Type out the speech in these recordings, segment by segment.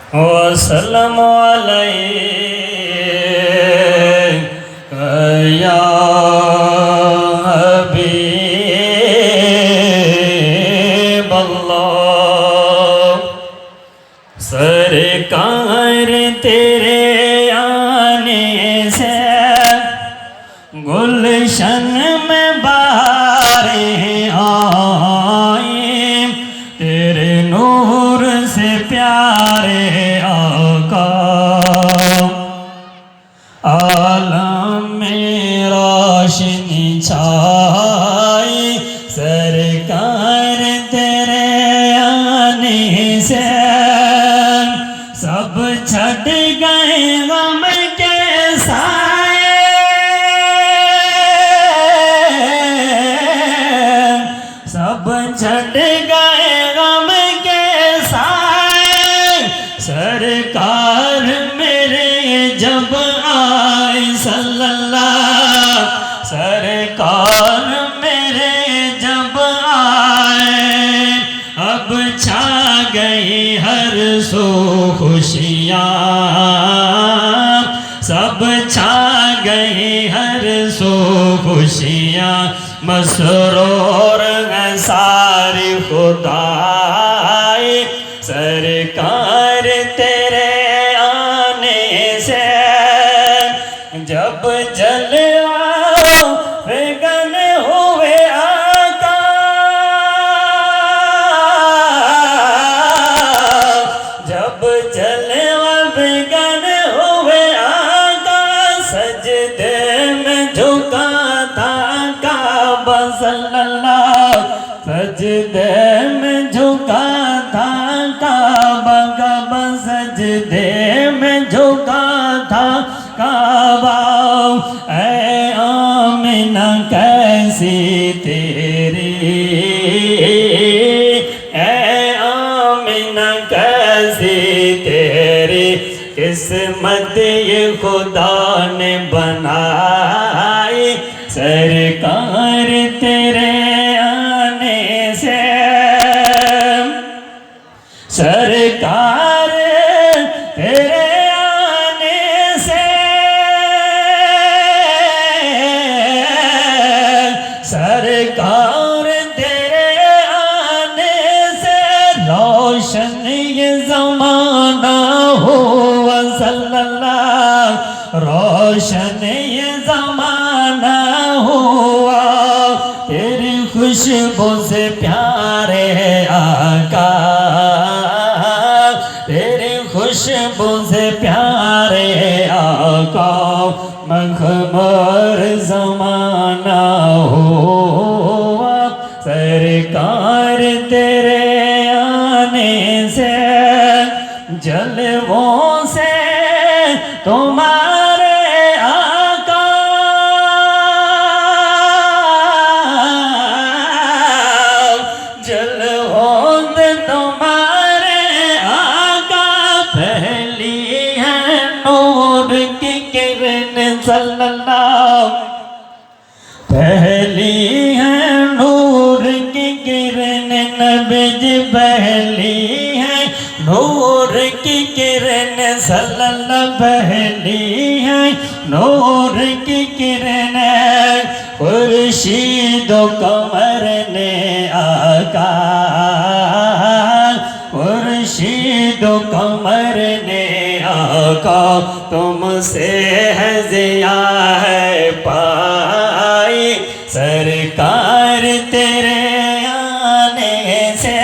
वसल्लम अलैका या हबीबल्लाह। सरकार तेरे आने से गुलशन में बहारें आई, तेरे नूर से प्यारे आका आलम में रोशनी छाई। सरकार तेरे आने से सब छट गए गम के साए, सब छट गए गम के साए। सरकार मेरे जब आए सल्लल्लाहु, सरकार मेरे जब आए, अब छा गई हर सो खुशियाँ, सब छा गई हर सो खुशियाँ। मसरूर है सारी खुदाई, सरकार तेरे आने से जब जलवा बेगन हुए आका, जब जलवा बेगन हुए आका, सजदे में झुका था काबा सल्लल्लाहु, सजदे में झुका था काबा, काबा सजदे में झुका था काबा। ऐ आमिना कैसी तेरी, ऐ आमिना कैसी तेरी किस्मत ये खुदा ने बनाई। सरकार तेरे आने से, सरकार तेरे आने से, सरकार तेरे आने से रोशन ये ज़माना हुआ सल्लल्लाहु, रोशन ये ज़माना हुआ। तेरी खुशबू से प्यारे आका, तेरी खुशबू से प्यारे आका, मखमर ज़माना हुआ। सरकार तेरे आने से जलवों से तुम्हारे आका, जलवों से तुम्हारे आका, पहली है नूर की किरण सल्लल्लाहु, पहली है नूर की किरण नबी, पहली है नूर की किरण सल्लल्लाहु, पहली है नूर की किरण। खुर्शीद कमर ने आका, खुर्शीद कमर ने आका, तुमसे है ज़िया है पाई। सरकार तेरे आने से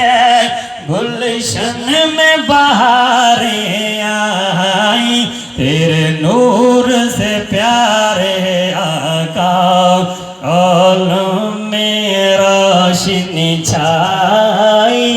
गुलशन में बहारें आई, तेरे नूर से प्यारे आका आलम में रोशनी छाई।